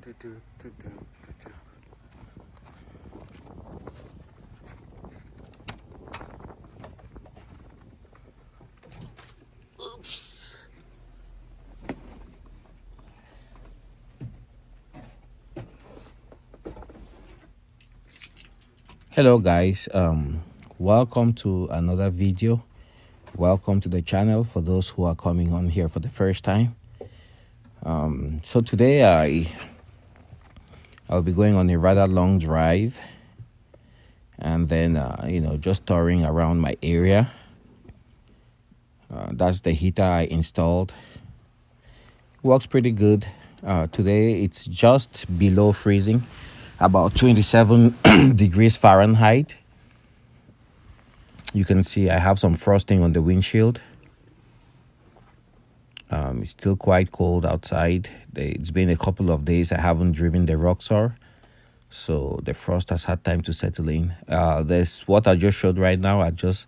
Oops. Hello guys, welcome to another video. Welcome to the channel for those who are coming on here for the first time. So today I'll be going on a rather long drive, and then just touring around my area. That's the heater I installed. Works pretty good. Today it's just below freezing, about 27 degrees Fahrenheit. You can see I have some frosting on the windshield. It's still quite cold outside. It's been a couple of days I haven't driven the Roxor, so the frost has had time to settle in. There's what I just showed right now are just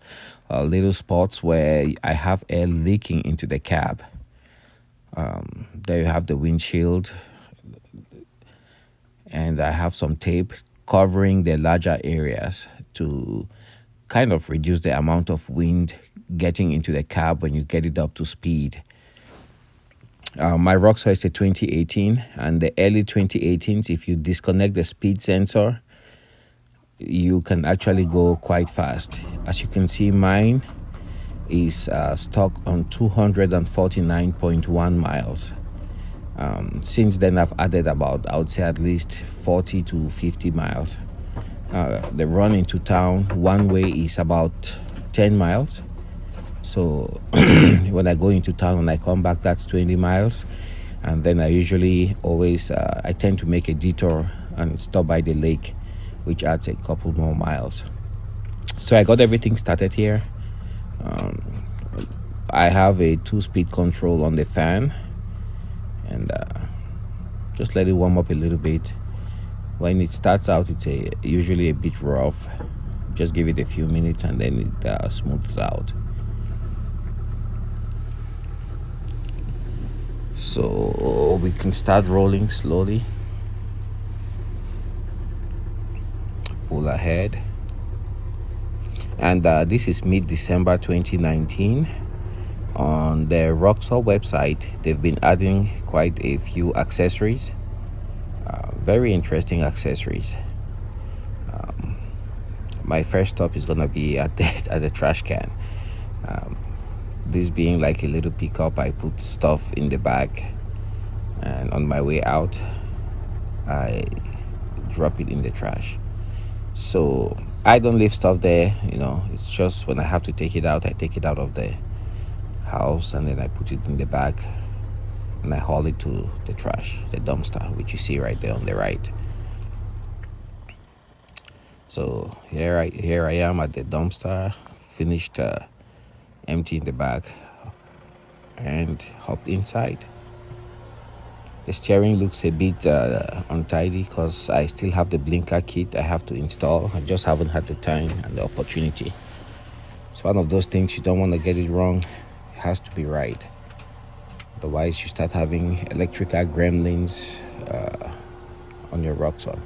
little spots where I have air leaking into the cab. There you have the windshield, and I have some tape covering the larger areas to kind of reduce the amount of wind getting into the cab when you get it up to speed. My Roxor is a 2018, and the early 2018s, if you disconnect the speed sensor, you can actually go quite fast. As you can see, mine is stuck on 249.1 miles. Since then, I've added about, I would say, at least 40 to 50 miles. The run into town one way is about 10 miles. So when I go into town and I come back, that's 20 miles. And then I usually always, I tend to make a detour and stop by the lake, which adds a couple more miles. So I got everything started here. I have a 2-speed control on the fan, and just let it warm up a little bit. When it starts out, it's usually a bit rough. Just give it a few minutes and then it smooths out. So we can start rolling slowly. Pull ahead. And this is mid-December 2019. On the Roxor website, they've been adding quite a few accessories. Very interesting accessories. My first stop is gonna be at the trash can. This being like a little pickup, I put stuff in the bag, and on my way out I drop it in the trash. So I don't leave stuff there, it's just when I have to take it out, I take it out of the house and then I put it in the bag and I haul it to the trash, the dumpster, which you see right there on the right. So here I am at the dumpster, finished emptying the bag and hopped inside. The steering looks a bit untidy because I still have the blinker kit I have to install. I just haven't had the time and the opportunity. It's one of those things you don't want to get it wrong. It has to be right. Otherwise, you start having electrical gremlins on your Roxor.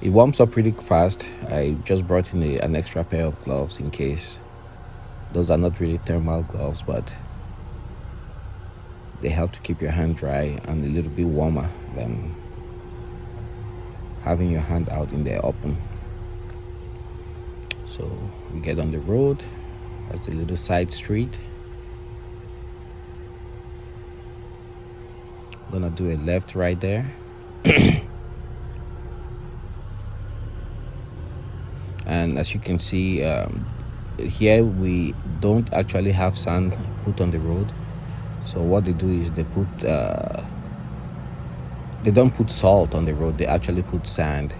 It warms up pretty fast. I just brought in an extra pair of gloves in case. Those are not really thermal gloves, but they help to keep your hand dry and a little bit warmer than having your hand out in the open. So we get on the road. That's the little side street. I'm gonna do a left right there. And as you can see, here we don't actually have sand put on the road. So what they do is they don't put salt on the road, they actually put sand.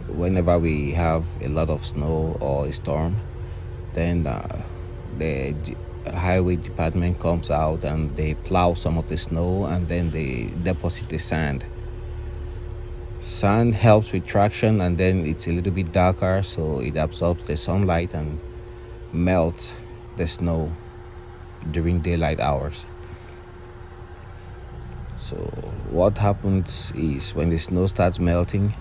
Whenever we have a lot of snow or a storm, then the highway department comes out and they plow some of the snow and then they deposit the sand. Sand helps with traction, and then it's a little bit darker, so it absorbs the sunlight and melts the snow during daylight hours. So what happens is when the snow starts melting,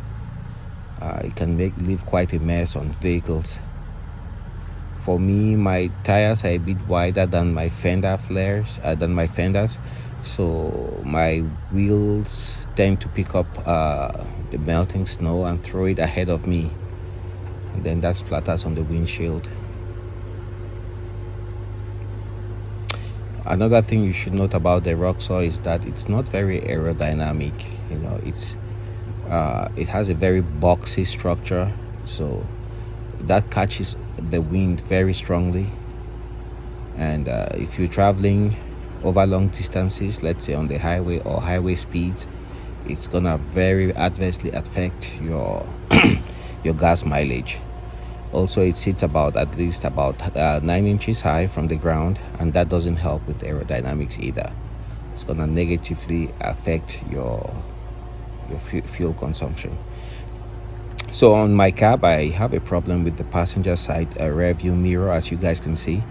it can leave quite a mess on vehicles. For me, my tires are a bit wider than my fenders, so my wheels tend to pick up the melting snow and throw it ahead of me, and then that splatters on the windshield. Another thing you should note about the Roxor is that it's not very aerodynamic. It has a very boxy structure, so that catches the wind very strongly. And if you're traveling over long distances, let's say on the highway or highway speeds, it's gonna very adversely affect your your gas mileage. Also, it sits at least about 9 inches high from the ground, and that doesn't help with aerodynamics either. It's gonna negatively affect your fuel consumption. So on my cab, I have a problem with the passenger side rear view mirror, as you guys can see.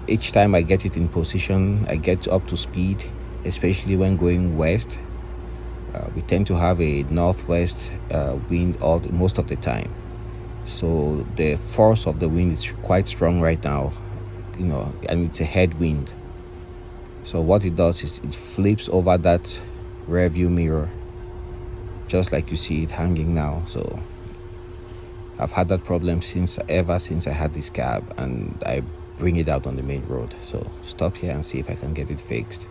Each time I get it in position, I get up to speed, especially when going west. We tend to have a northwest wind most of the time, so the force of the wind is quite strong right now, and it's a headwind. So what it does is it flips over that rear view mirror, just like you see it hanging now. So I've had that problem ever since I had this cab, and I bring it out on the main road. So stop here and see if I can get it fixed.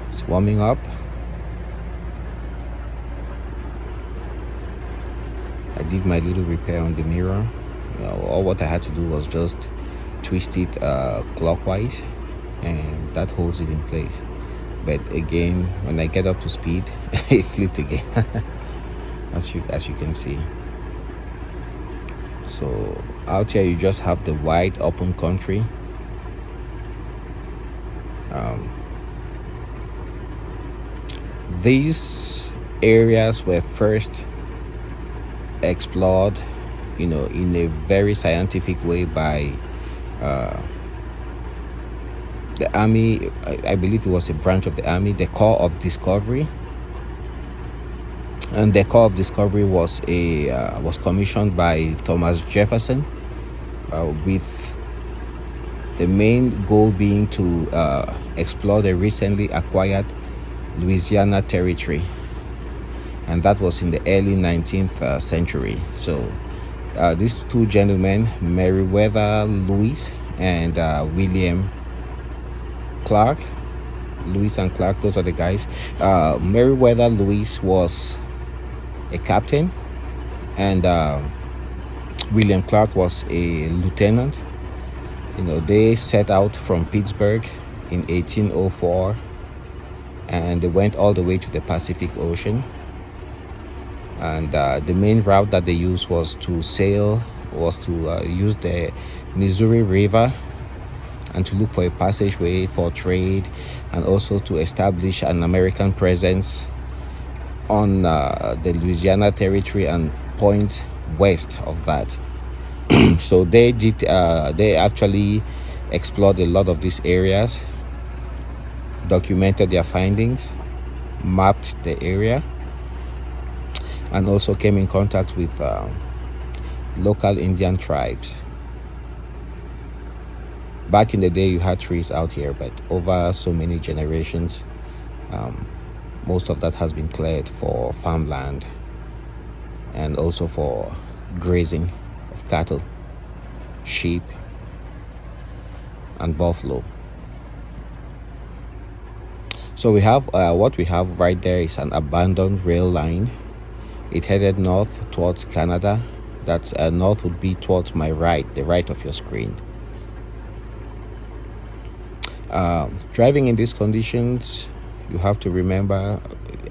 It's warming up. I did my little repair on the mirror. All what I had to do was just twist it clockwise, and that holds it in place. But again, when I get up to speed, it flipped again, as you can see. So out here you just have the wide open country. These areas were first explored, in a very scientific way by the Army. I believe it was a branch of the Army, the Corps of Discovery. And the Corps of Discovery was commissioned by Thomas Jefferson, with the main goal being to explore the recently acquired Louisiana Territory, and that was in the early 19th century. So these two gentlemen, Meriwether Lewis and William Clark, Lewis and Clark, those are the guys. Meriwether Lewis was a captain, and William Clark was a lieutenant. They set out from Pittsburgh in 1804, and they went all the way to the Pacific Ocean. And the main route that they used was to use the Missouri River, and to look for a passageway for trade, and also to establish an American presence on the Louisiana Territory and points west of that. So they actually explored a lot of these areas, documented their findings, mapped the area, and also came in contact with local Indian tribes. Back in the day, you had trees out here, but over so many generations, most of that has been cleared for farmland, and also for grazing of cattle, sheep, and buffalo. So we have what we have right there is an abandoned rail line. It headed north towards Canada. That's north would be towards my right, the right of your screen. Driving in these conditions, you have to remember,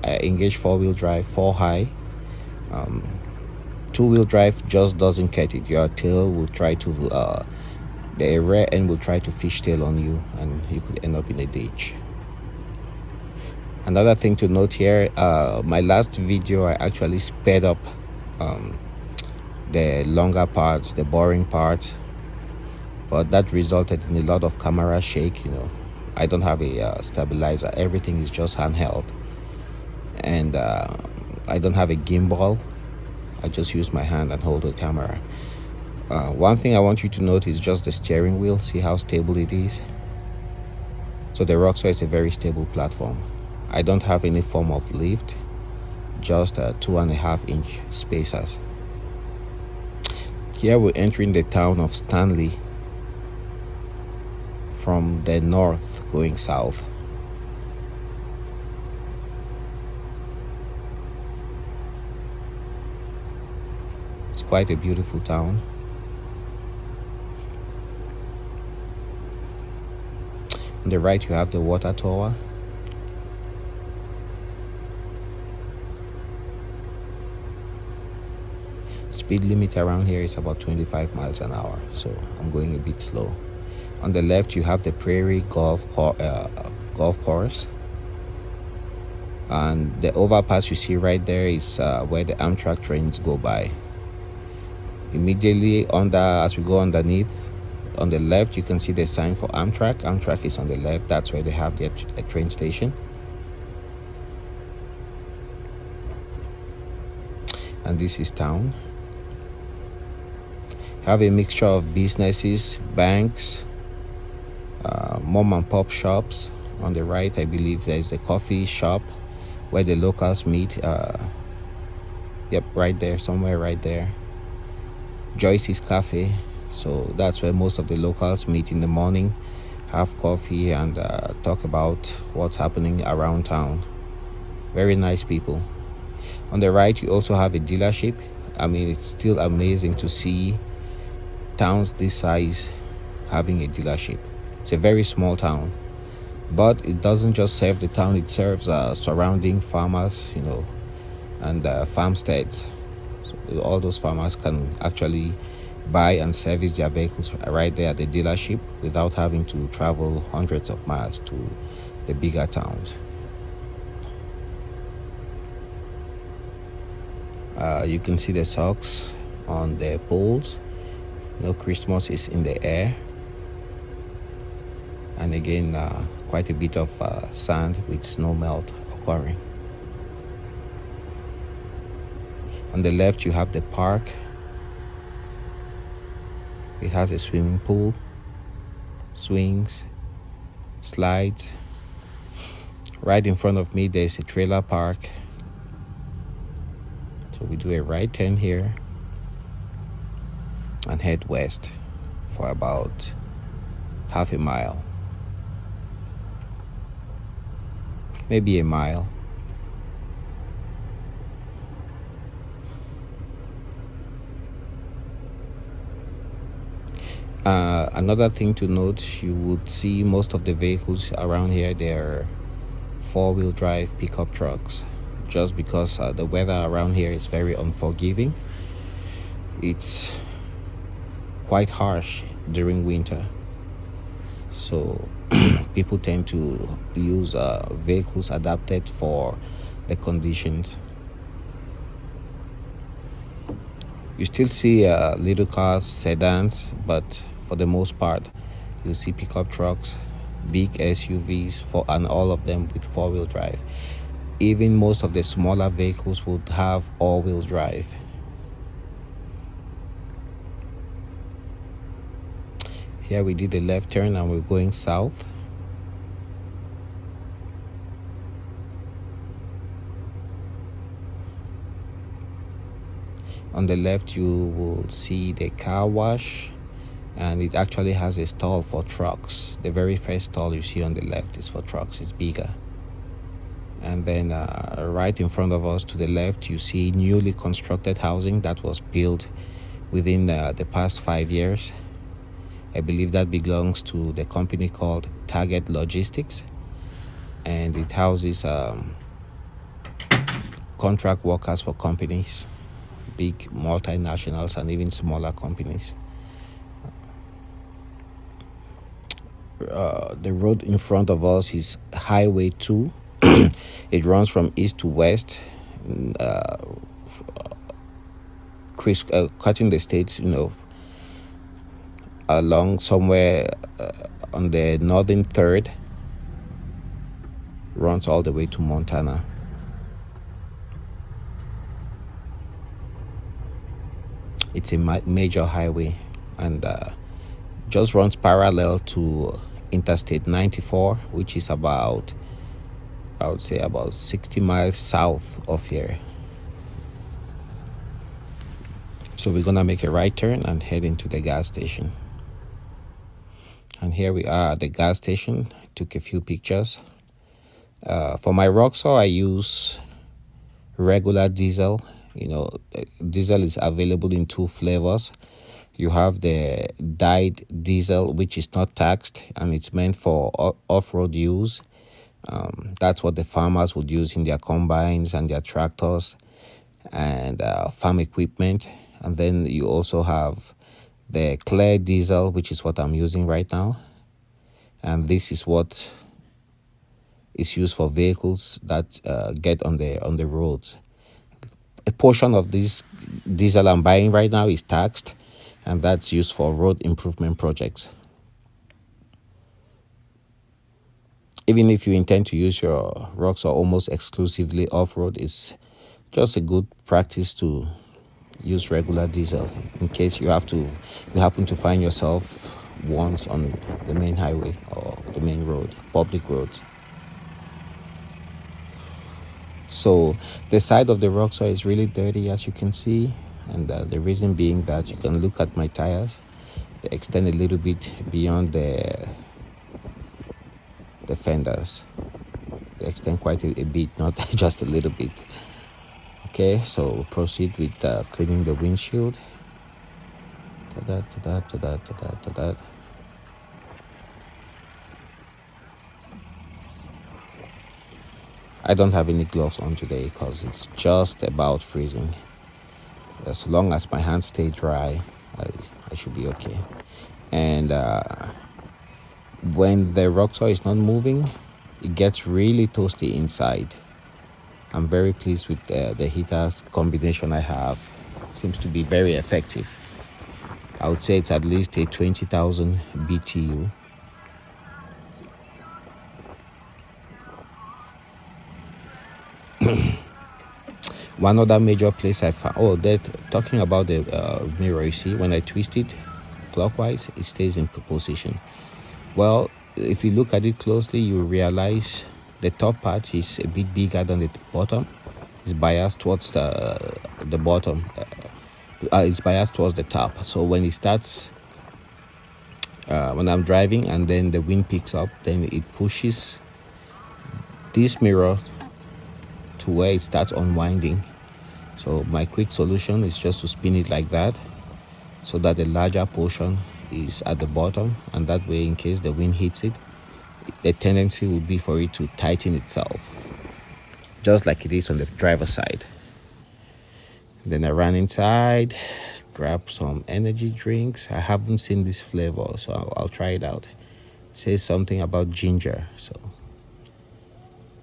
engage four-wheel drive, 4 high. Two-wheel drive just doesn't cut it. Your tail will try to, the rear end will try to fishtail on you, and you could end up in a ditch. Another thing to note here, my last video, I actually sped up the longer parts, the boring parts, but that resulted in a lot of camera shake. I don't have a stabilizer. Everything is just handheld, and I don't have a gimbal. I just use my hand and hold the camera. One thing I want you to note is just the steering wheel. See how stable it is. So the Roxor is a very stable platform. I don't have any form of lift, just 2.5-inch spacers. Here we're entering the town of Stanley from the north going south. It's quite a beautiful town. On the right you have the water tower. Speed limit around here is about 25 miles an hour, so I'm going a bit slow. On the left you have the Prairie Golf Course, and the overpass you see right there is where the Amtrak trains go by. Immediately under, as we go underneath, on the left you can see the sign for Amtrak. Amtrak is on the left. That's where they have their train station. And this is town. Have a mixture of businesses, banks, mom and pop shops. On the right I believe there's the coffee shop where the locals meet. Yep, right there, somewhere right there. Joyce's Cafe. So that's where most of the locals meet in the morning, have coffee, and talk about what's happening around town. Very nice people. On the right you also have a dealership. I mean, it's still amazing to see towns this size having a dealership. It's a very small town, but it doesn't just serve the town, it serves surrounding farmers, and farmsteads. So all those farmers can actually buy and service their vehicles right there at the dealership without having to travel hundreds of miles to the bigger towns. You can see the socks on the poles. Christmas is in the air, and again quite a bit of sand with snow melt occurring. On the left you have the park. It has a swimming pool, swings, slides. Right in front of me there's a trailer park. So we do a right turn here and head west for about half a mile, maybe a mile. Another thing to note, you would see most of the vehicles around here, they're 4-wheel drive pickup trucks, just because the weather around here is very unforgiving. It's quite harsh during winter, so people tend to use vehicles adapted for the conditions. You still see little cars, sedans, but for the most part you see pickup trucks, big SUVs, and all of them with 4-wheel drive. Even most of the smaller vehicles would have all-wheel drive. Here we did a left turn and we're going south. On the left you will see the car wash, and it actually has a stall for trucks. The very first stall you see on the left is for trucks. It's bigger. And then right in front of us to the left you see newly constructed housing that was built within the past 5 years. I believe that belongs to the company called Target Logistics, and it houses contract workers for companies, big multinationals and even smaller companies. The road in front of us is Highway 2. It runs from east to west, cutting the states, along somewhere on the northern third, runs all the way to Montana. It's a major highway, and just runs parallel to Interstate 94, which is about, I would say, about 60 miles south of here. So we're gonna make a right turn and head into the gas station. And here we are at the gas station. Took a few pictures. For my Roxor, I use regular diesel. Diesel is available in 2 flavors. You have the dyed diesel, which is not taxed, and it's meant for off-road use. That's what the farmers would use in their combines and their tractors and farm equipment. And then you also have the clear diesel, which is what I'm using right now. And this is what is used for vehicles that get on the roads. A portion of this diesel I'm buying right now is taxed, and that's used for road improvement projects. Even if you intend to use your Roxor almost exclusively off-road, it's just a good practice to use regular diesel in case you happen to find yourself once on the main highway or the main road, public roads. So the side of the Roxor is really dirty, as you can see, and the reason being that you can look at my tires. They extend a little bit beyond the fenders. They extend quite a bit, not just a little bit. Okay, so we'll proceed with cleaning the windshield. I don't have any gloves on today because it's just about freezing. As long as my hands stay dry, I should be okay. And when the Roxor is not moving, it gets really toasty inside. I'm very pleased with the heater combination I have. It seems to be very effective. I would say it's at least a 20,000 BTU. One other major place I found, talking about the mirror, you see, when I twist it clockwise, it stays in position. Well, if you look at it closely, you realize the top part is a bit bigger than the bottom. It's biased towards the bottom. It's biased towards the top. So when it starts, when I'm driving and then the wind picks up, then it pushes this mirror to where it starts unwinding. So my quick solution is just to spin it like that, so that the larger portion is at the bottom, and that way, in case the wind hits it, the tendency would be for it to tighten itself, just like it is on the driver's side. Then I ran inside, grabbed some energy drinks. I haven't seen this flavor, so I'll try it out. It says something about ginger, so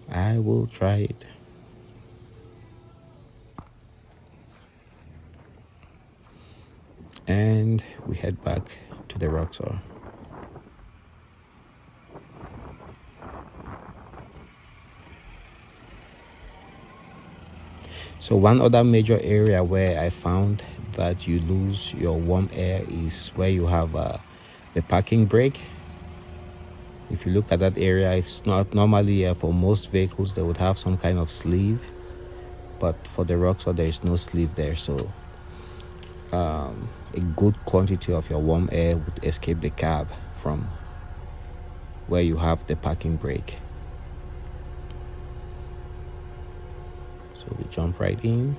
I will try it. And we head back to the Roxor. So one other major area where I found that you lose your warm air is where you have the parking brake. If you look at that area, it's not normally for most vehicles they would have some kind of sleeve, but for the Roxor there is no sleeve there, so a good quantity of your warm air would escape the cab from where you have the parking brake. So we jump right in.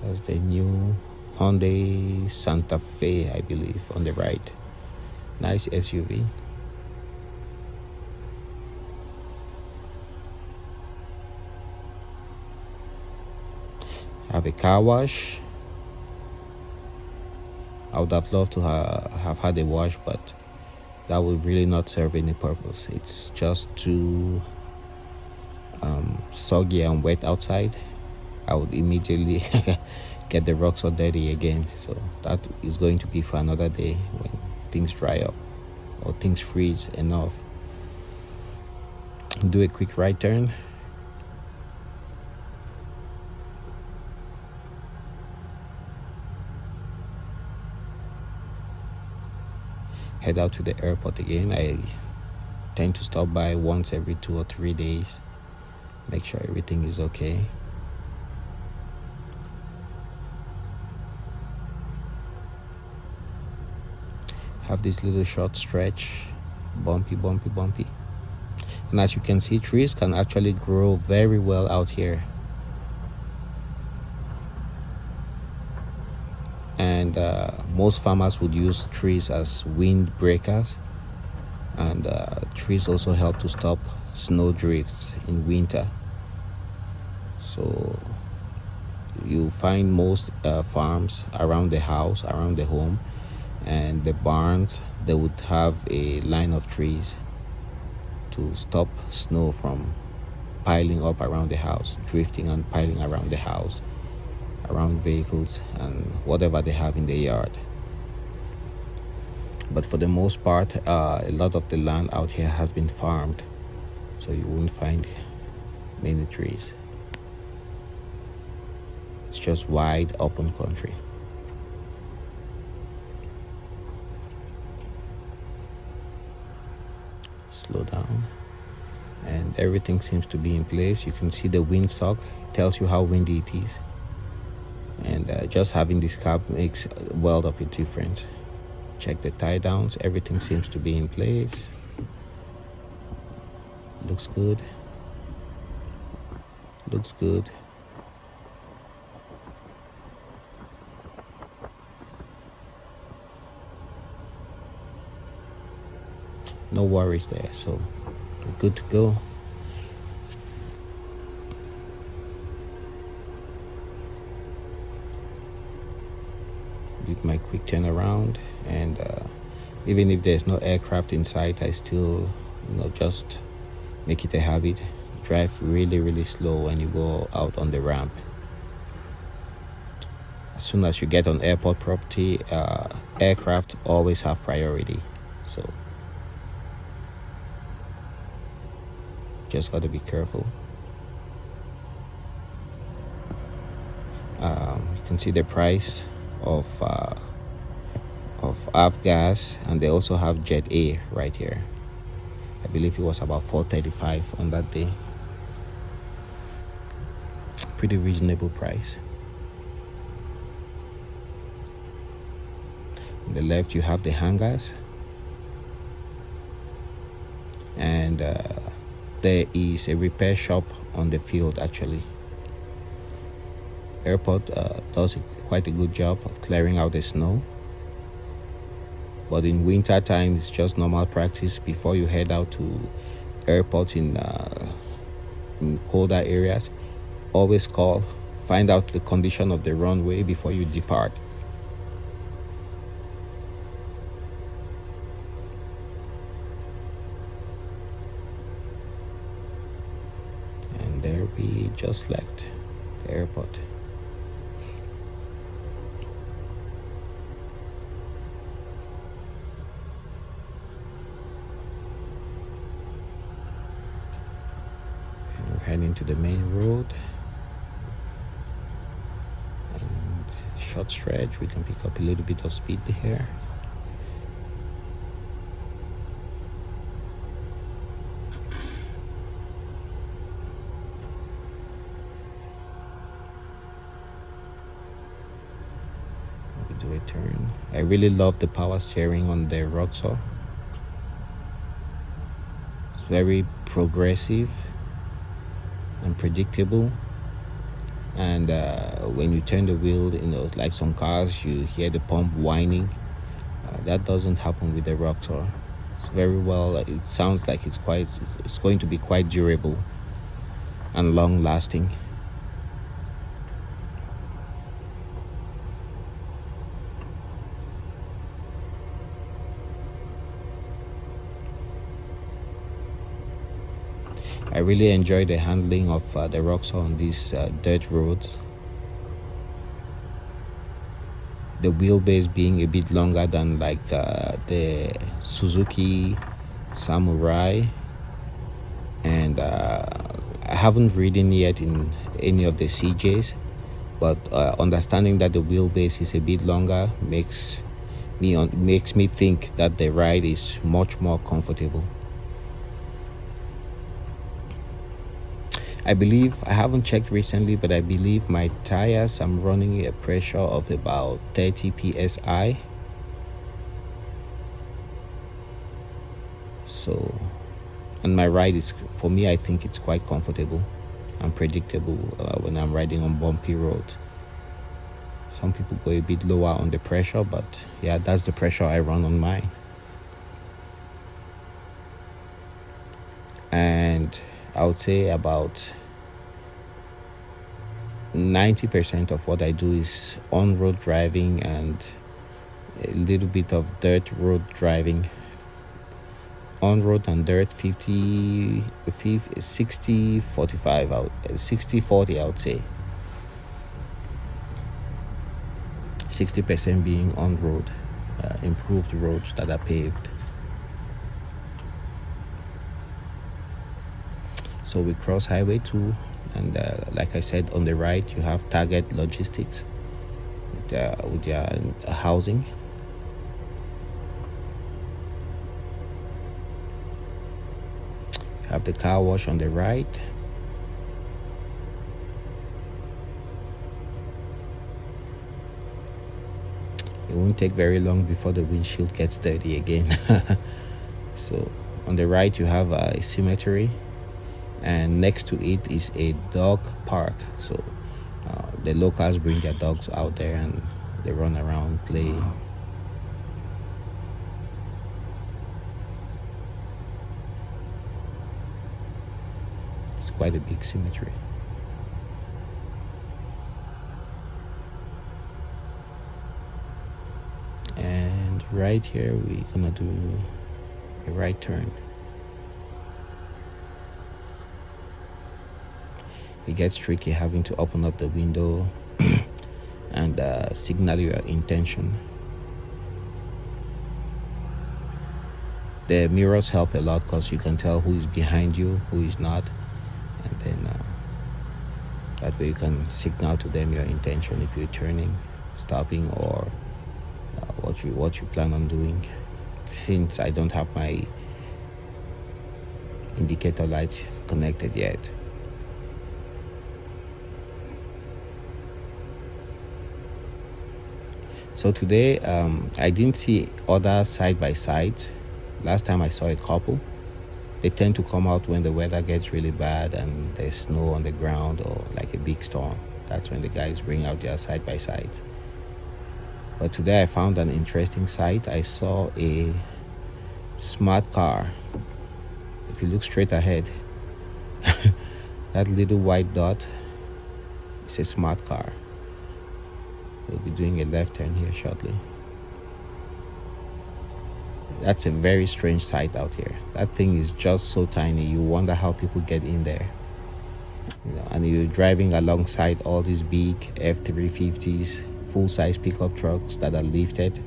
That's the new Hyundai Santa Fe, I believe, on the right. Nice SUV. Have a car wash. I would have loved to have had a wash, but that would really not serve any purpose. It's just too soggy and wet outside. I would immediately get the rocks all dirty again. So that is going to be for another day when things dry up or things freeze enough. Do a quick right turn. Head out to the airport again. I tend to stop by once every 2 or 3 days. Make sure everything is okay. Have this little short stretch, bumpy. And as you can see, trees can actually grow very well out here. And most farmers would use trees as wind breakers. And trees also help to stop snow drifts in winter. So you find most farms around the house, around the home, and the barns, they would have a line of trees to stop snow from piling up around the house, drifting and piling around the house, around vehicles and whatever they have in the yard. But for the most part, a lot of the land out here has been farmed, so you won't find many trees. It's just wide open country. Slow down, and everything seems to be in place. You can see the windsock, it tells you how windy it is, and just having this cap makes a world of a difference. Check the tie downs, everything seems to be in place. Looks good. No worries there, so we're good to go. Did my quick turnaround, and even if there's no aircraft in sight, I still, just make it a habit. Drive really slow when you go out on the ramp. As soon as you get on airport property, aircraft always have priority, so just got to be careful. You can see the price of avgas, and they also have jet A right here. I believe it was about $4.35 on that day. Pretty reasonable price. On the left you have the hangars, and there is a repair shop on the field actually. Airport does quite a good job of clearing out the snow, but in winter time it's just normal practice. Before you head out to airports in colder areas, always find out the condition of the runway before you depart. And there we just left the airport. Heading to the main road, and short stretch, we can pick up a little bit of speed here. We do a turn. I really love the power steering on the Roxor. It's very progressive and predictable, and when you turn the wheel, like some cars, you hear the pump whining. That doesn't happen with the Roxor. It's very well. It sounds like it's going to be quite durable and long lasting. I really enjoy the handling of the Roxor on these dirt roads. the wheelbase being a bit longer than like the Suzuki Samurai, and I haven't ridden yet in any of the CJs, but understanding that the wheelbase is a bit longer makes me think that the ride is much more comfortable. I believe, I haven't checked recently, but I believe my tires, I'm running a pressure of about 30 psi. So, and my ride is, for me, I think it's quite comfortable and predictable when I'm riding on bumpy roads. Some people go a bit lower on the pressure, but yeah, that's the pressure I run on mine. And I would say about 90% of what I do is on-road driving and a little bit of dirt road driving. On-road and dirt 60, 45, 60, 40, I would say. 60% being on-road, improved roads that are paved. So we cross Highway 2, and like I said, on the right you have Target Logistics with their housing. You have the car wash on the right. It won't take very long before the windshield gets dirty again. So on the right you have a cemetery, and next to it is a dog park. So the locals bring their dogs out there and they run around, play. It's quite a big cemetery. And right here we're gonna do a right turn. It gets tricky having to open up the window and signal your intention. The mirrors help a lot because you can tell who is behind you, who is not, and then that way you can signal to them your intention if you're turning, stopping, or what you plan on doing. Since I don't have my indicator lights connected yet. So today I didn't see other side by side. Last time I saw a couple. They tend to come out when the weather gets really bad and there's snow on the ground or like a big storm. That's when the guys bring out their side by side. But today I found an interesting sight. I saw a smart car. If you look straight ahead, that little white dot is a smart car. We'll be doing a left turn here shortly. That's a very strange sight out here. That thing is just so tiny. You wonder how people get in there. And you're driving alongside all these big F-350s, full-size pickup trucks that are lifted.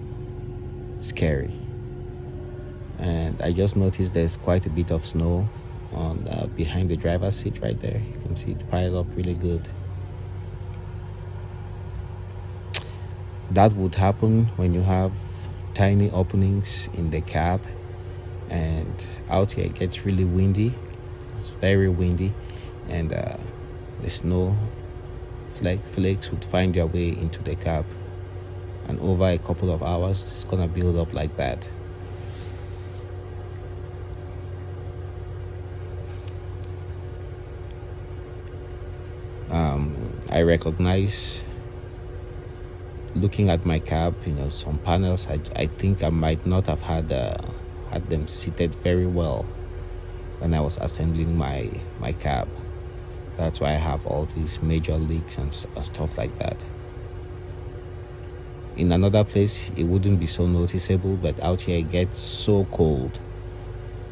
Scary. And I just noticed there's quite a bit of snow on behind the driver's seat right there. You can see it piled up really good. That would happen when you have tiny openings in the cab, and out here it gets really windy. It's very windy, and the snow flakes would find their way into the cab, and over a couple of hours it's gonna build up like that. I recognize, looking at my cab, some panels, I think I might not have had them seated very well when I was assembling my cab. That's why I have all these major leaks and stuff like that. In another place it wouldn't be so noticeable, but out here it gets so cold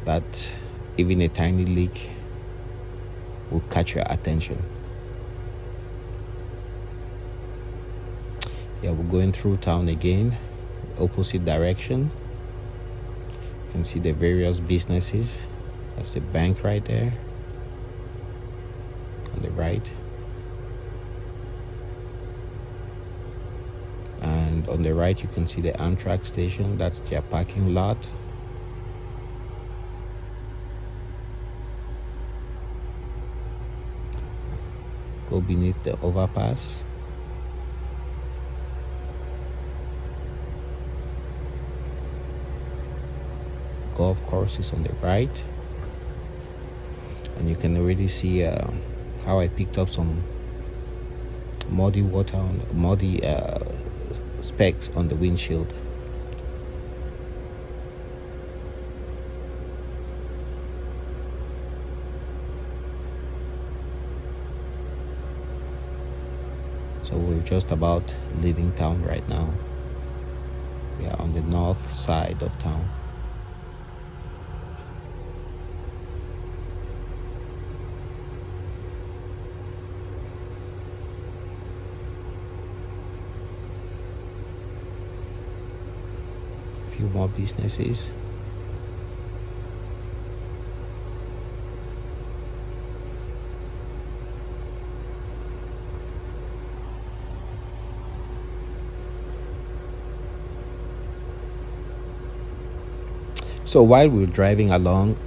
that even a tiny leak will catch your attention. Yeah, we're going through town again, opposite direction. You can see the various businesses. That's the bank right there on the right. And on the right, you can see the Amtrak station. That's their parking lot. Go beneath the overpass. Golf course is on the right. And you can already see how I picked up some muddy water, muddy specks on the windshield. So we're just about leaving town right now. We are on the north side of town. Few more businesses. So while we're driving along,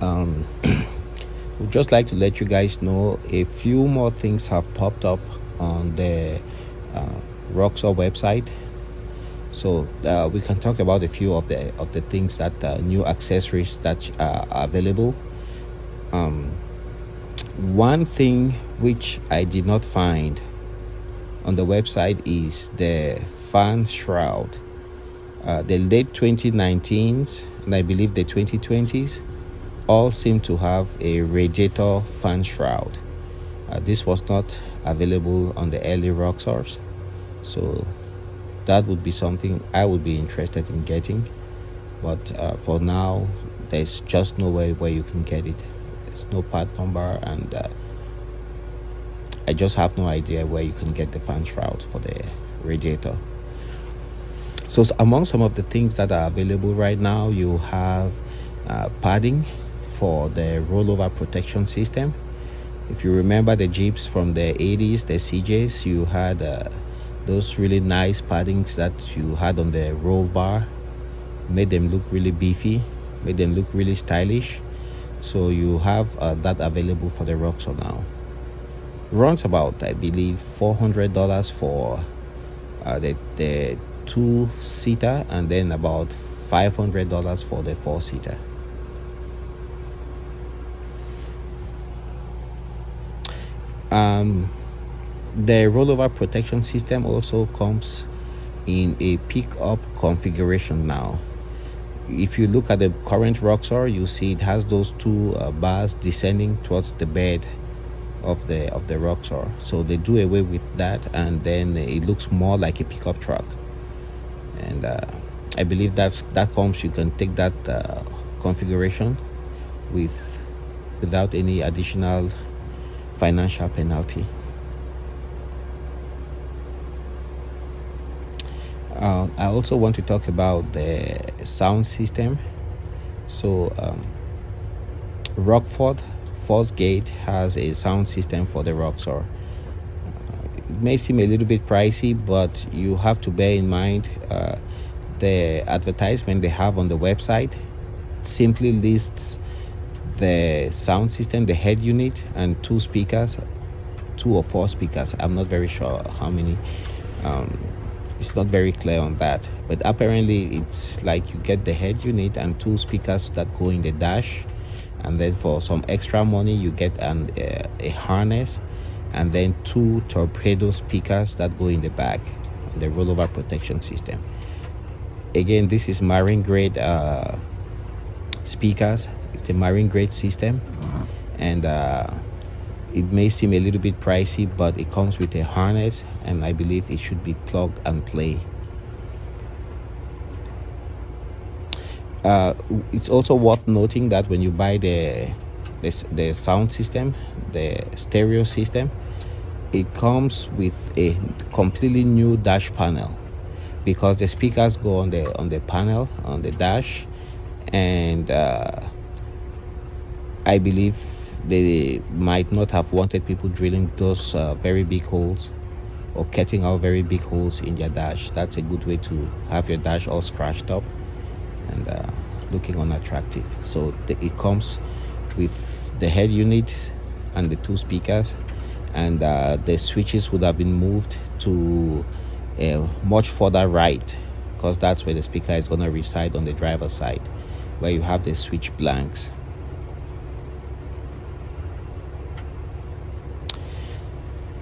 we'd just like to let you guys know a few more things have popped up on the Roxor website. So we can talk about a few of the things that new accessories that are available. One thing which I did not find on the website is the fan shroud. The late 2019s and I believe the 2020s all seem to have a radiator fan shroud. This was not available on the early Roxors, so that would be something I would be interested in getting. But for now, there's just no way where you can get it. There's no part number, and I just have no idea where you can get the fan shroud for the radiator. So among some of the things that are available right now, you have padding for the rollover protection system. If you remember the Jeeps from the 80s, the CJs, you had those really nice paddings that you had on the roll bar, made them look really beefy, made them look really stylish. So you have that available for the Roxor now. Runs about, I believe, $400 for the two-seater, and then about $500 for the four-seater. The rollover protection system also comes in a pickup configuration now. If you look at the current Roxor, you see it has those two bars descending towards the bed of the Roxor. So they do away with that, and then it looks more like a pickup truck. And I believe that comes, you can take that configuration without any additional financial penalty. I also want to talk about the sound system. So Rockford Force Gate has a sound system for the Roxor. It may seem a little bit pricey, but you have to bear in mind the advertisement they have on the website simply lists the sound system, the head unit, and two or four speakers. I'm not very sure how many. It's not very clear on that, but apparently it's like you get the head unit and two speakers that go in the dash, and then for some extra money you get a harness, and then two torpedo speakers that go in the back, the rollover protection system. Again, this is marine grade speakers. It's a marine grade system, and it may seem a little bit pricey, but it comes with a harness, and I believe it should be plug and play. It's also worth noting that when you buy the sound system, the stereo system, it comes with a completely new dash panel. because the speakers go on the panel on the dash, and I believe they might not have wanted people drilling those very big holes or cutting out very big holes in their dash. That's a good way to have your dash all scratched up and looking unattractive. So it comes with the head unit and the two speakers, and the switches would have been moved to much further right, because that's where the speaker is going to reside on the driver's side, where you have the switch blanks.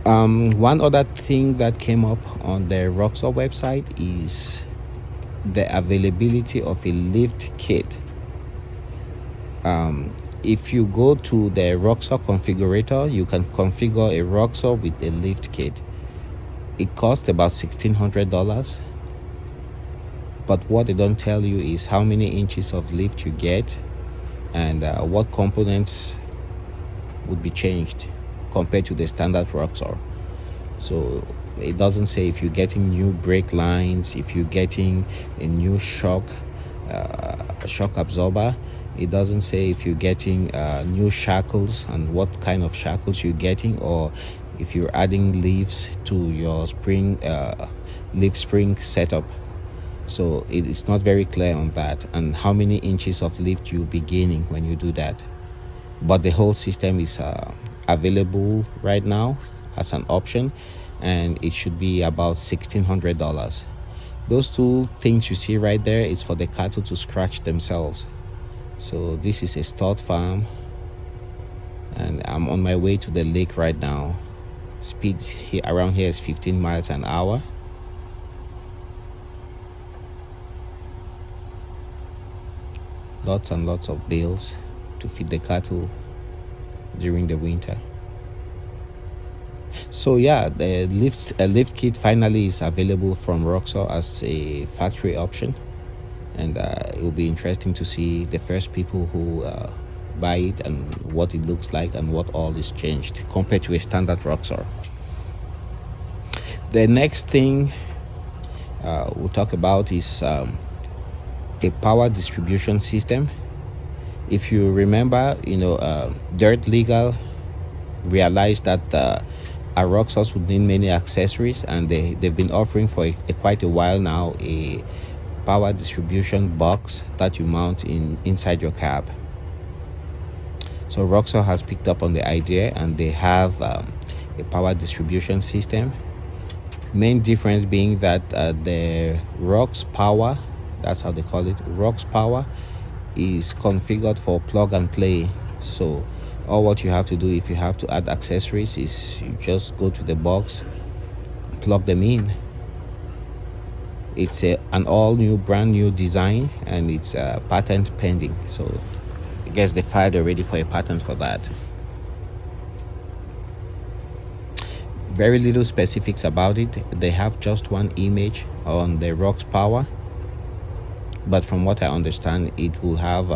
One other thing that came up on the Roxor website is the availability of a lift kit. If you go to the Roxor configurator, you can configure a Roxor with a lift kit. It costs about $1,600, but what they don't tell you is how many inches of lift you get and what components would be changed compared to the standard Roxor. So it doesn't say if you're getting new brake lines, if you're getting a new shock absorber. It doesn't say if you're getting new shackles and what kind of shackles you're getting, or if you're adding leaves to your leaf spring setup. So it's not very clear on that, and how many inches of lift you'll be gaining when you do that. But the whole system is available right now as an option, and it should be about $1,600. Those two things you see right there is for the cattle to scratch themselves. So this is a stud farm, and I'm on my way to the lake right now. Speed here around here is 15 miles an hour. Lots and lots of bales to feed the cattle during the winter. So yeah, the lift kit finally is available from Roxor as a factory option, and it will be interesting to see the first people who buy it and what it looks like and what all is changed compared to a standard Roxor. The next thing we'll talk about is a power distribution system. If you remember, Dirt Legal realized that our Roxors would need many accessories, and they've been offering for quite a while now a power distribution box that you mount inside your cab. So Roxor has picked up on the idea, and they have a power distribution system. Main difference being that the Rox Power, that's how they call it, Rox Power, is configured for plug and play. So all what you have to do if you have to add accessories is you just go to the box, plug them in. It's an all new, brand new design, and it's patent pending. So I guess they filed already for a patent for that. Very little specifics about it. They have just one image on the Rox Power, but from what I understand, it will have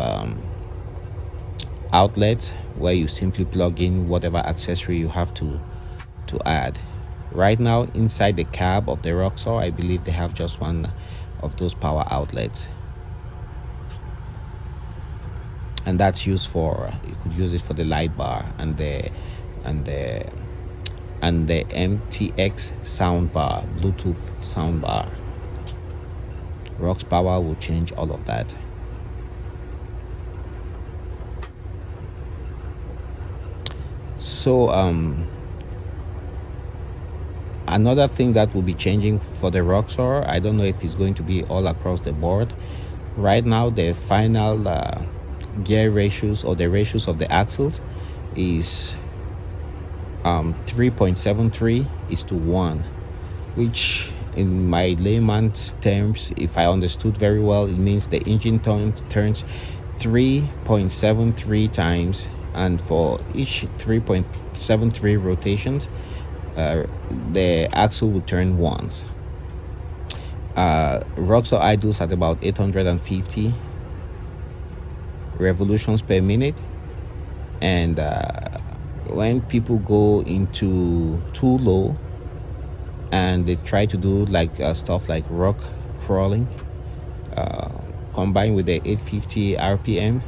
outlets where you simply plug in whatever accessory you have to add. Right now, inside the cab of the Roxor, I believe they have just one of those power outlets, and that's used for, you could use it for the light bar and the MTX sound bar, Bluetooth sound bar. Rox Power will change all of that. So another thing that will be changing for the Roxor, I don't know if it's going to be all across the board. Right now, the final gear ratios, or the ratios of the axles, is 3.73 is to 1, which in my layman's terms, if I understood very well, it means the engine turns 3.73 times, and for each 3.73 rotations, the axle will turn once. Roxor idles at about 850 revolutions per minute, and when people go into too low and they try to do like stuff like rock crawling, combined with the 850 RPM.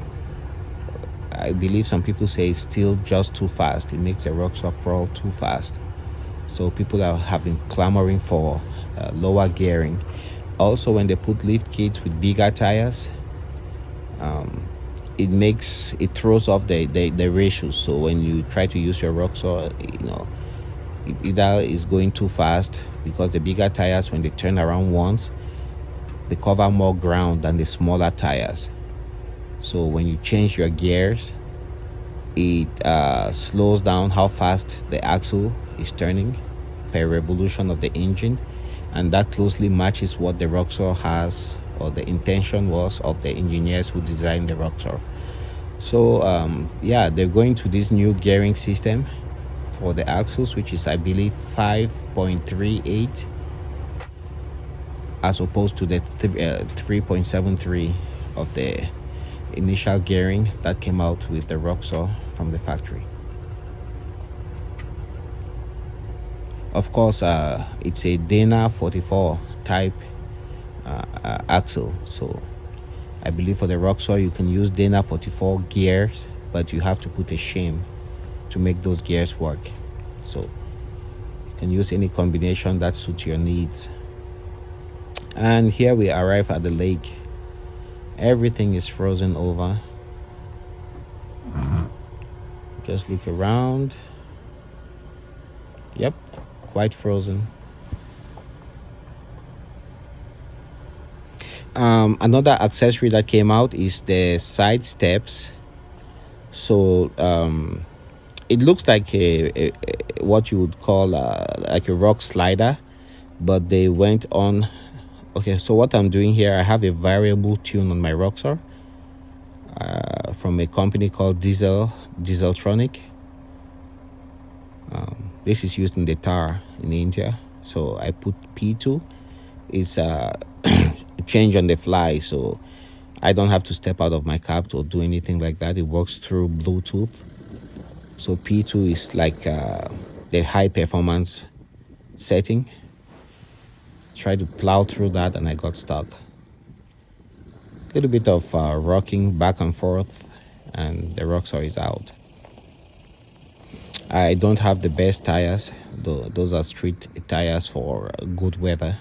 I believe some people say it's still just too fast. It makes the Roxor crawl too fast. So people have been clamoring for lower gearing. Also, when they put lift kits with bigger tires, it throws off the ratios. So when you try to use your Roxor, it either is going too fast because the bigger tires, when they turn around once, they cover more ground than the smaller tires. So when you change your gears, it slows down how fast the axle is turning per revolution of the engine, and that closely matches what the Roxor has, or the intention was of the engineers who designed the Roxor. So they're going to this new gearing system for the axles, which is, I believe, 5.38 as opposed to the 3.73 of the initial gearing that came out with the Roxor from the factory. Of course, it's a Dana 44 type axle. So I believe for the Roxor you can use Dana 44 gears, but you have to put a shim to make those gears work. So you can use any combination that suits your needs. And here we arrive at the lake. Everything is frozen over. Just look around. Yep, quite frozen. Another accessory that came out is the side steps. So it looks like a what you would call like a rock slider, but they went on. Okay, so what I'm doing here, I have a variable tune on my Roxor from a company called Dieseltronic. This is used in the Thar in India. So I put P2. It's a change on the fly, so I don't have to step out of my cab or do anything like that. It works through Bluetooth. So P2 is like the high performance setting. Tried to plow through that and I got stuck. A little bit of rocking back and forth, and the Roxor is out. I don't have the best tires. Those are street tires for good weather.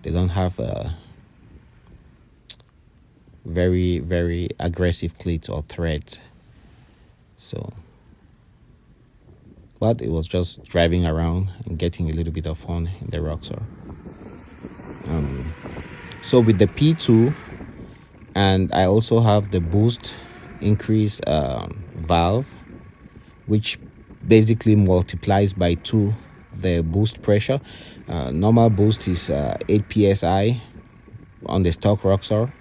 They don't have very, very aggressive cleats or threads. So, but it was just driving around and getting a little bit of fun in the Roxor. So with the P2, and I also have the boost increase valve, which basically multiplies by 2 the boost pressure. Normal boost is 8 psi on the stock Roxor,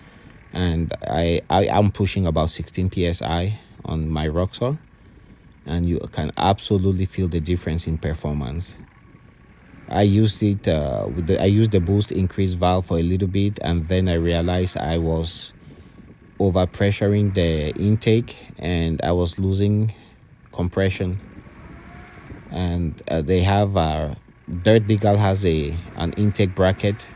and I am pushing about 16 psi on my Roxor, and you can absolutely feel the difference in performance. I used it I used the boost increase valve for a little bit, and then I realized I was over pressuring the intake and I was losing compression. And they have Dirt Legal has an intake bracket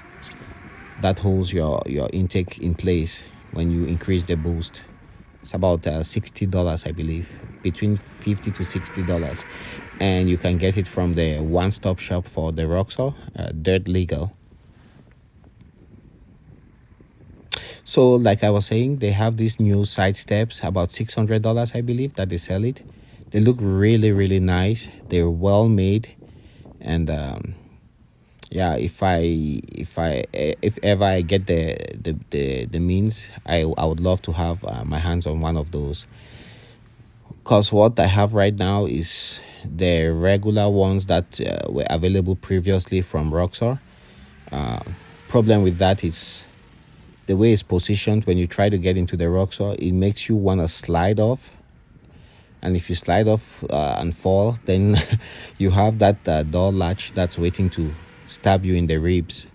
that holds your intake in place when you increase the boost. It's about $60, I believe, between $50 to $60, and you can get it from the one-stop shop for the Roxor, Dirt Legal. So like I was saying, they have these new side steps, about $600, I believe, that they sell it. They look really, really nice. They're well made, and if ever I get the means, I would love to have my hands on one of those. Because what I have right now is the regular ones that were available previously from Roxor. Problem with that is the way it's positioned. When you try to get into the Roxor, it makes you want to slide off. And if you slide off and fall, then you have that door latch that's waiting to stab you in the ribs.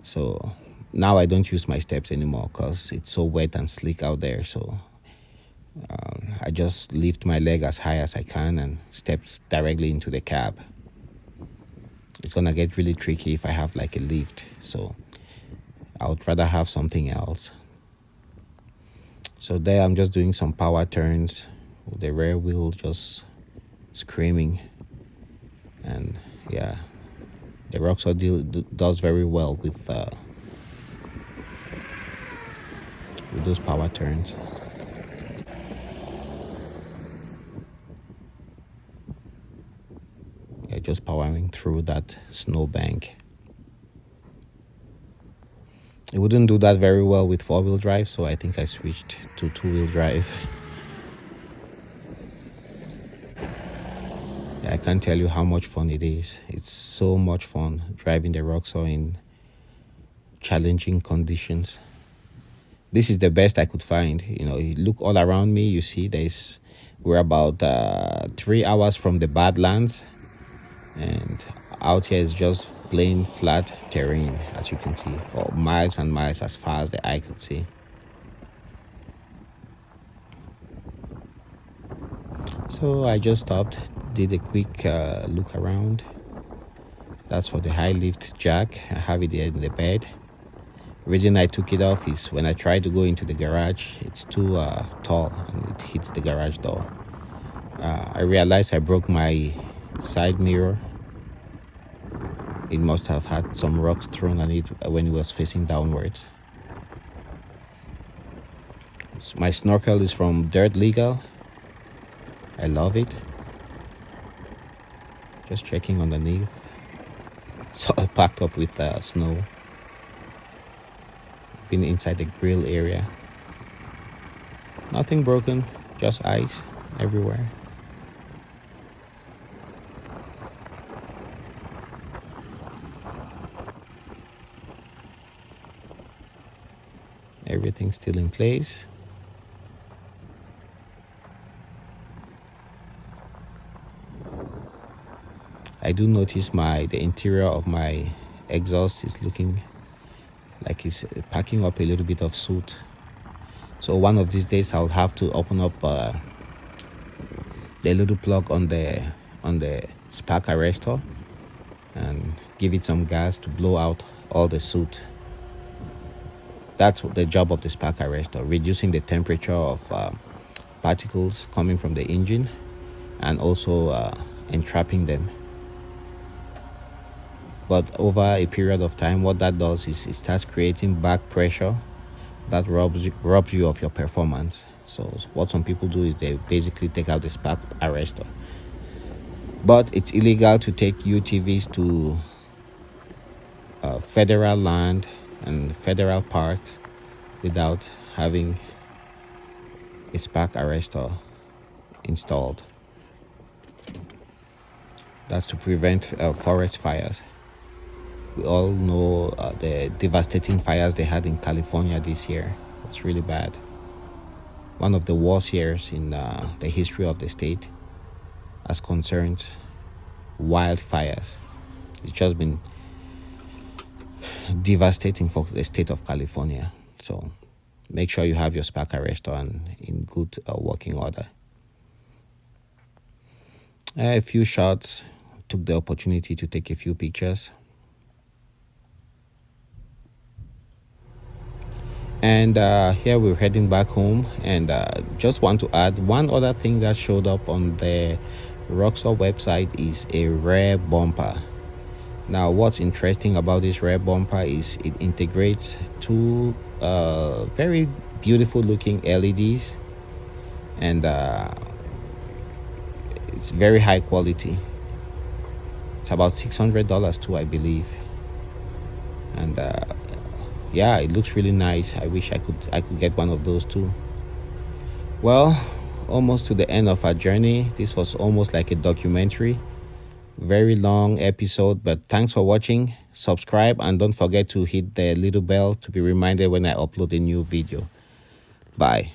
So now I don't use my steps anymore because it's so wet and slick out there. So I just lift my leg as high as I can and step directly into the cab. it's gonna get really tricky if I have like a lift. So I would rather have something else. So there I'm just doing some power turns with the rear wheel just screaming. And yeah, the Roxor does very well with those power turns. Yeah, just powering through that snowbank. It wouldn't do that very well with 4-wheel drive, so I think I switched to 2-wheel drive. I can't tell you how much fun it is. It's so much fun driving the Roxor in challenging conditions. This is the best I could find. You look all around me, you see we're about 3 hours from the Badlands, and out here is just plain flat terrain, as you can see, for miles and miles as far as the eye could see. So I just stopped, did a quick look around. That's for the high lift jack. I have it here in the bed. The reason I took it off is when I tried to go into the garage, it's too tall and it hits the garage door. I realized I broke my side mirror. It must have had some rocks thrown on it when it was facing downwards. My snorkel is from Dirt Legal. I love it. Just checking underneath. So packed up with snow. Even inside the grill area. Nothing broken, just ice everywhere. Everything's still in place. I do notice the interior of my exhaust is looking like it's packing up a little bit of soot. So one of these days I'll have to open up the little plug on the spark arrestor and give it some gas to blow out all the soot. That's the job of the spark arrestor, reducing the temperature of particles coming from the engine and also entrapping them. But over a period of time, what that does is it starts creating back pressure that robs you of your performance. So what some people do is they basically take out the spark arrestor. But it's illegal to take UTVs to federal land and federal parks without having a spark arrestor installed. That's to prevent forest fires. We all know the devastating fires they had in California this year. It's really bad. One of the worst years in the history of the state as concerns wildfires. It's just been devastating for the state of California. So make sure you have your spark arrestor and in good working order. A few shots, took the opportunity to take a few pictures. And here we're heading back home, and just want to add one other thing that showed up on the Roxor website is a rear bumper. Now what's interesting about this rear bumper is it integrates two very beautiful looking LEDs, and it's very high quality. It's about $600 too, I believe. And yeah, it looks really nice. I wish I could get one of those too. Well, almost to the end of our journey. This was almost like a documentary. Very long episode, but thanks for watching. Subscribe and don't forget to hit the little bell to be reminded when I upload a new video. Bye.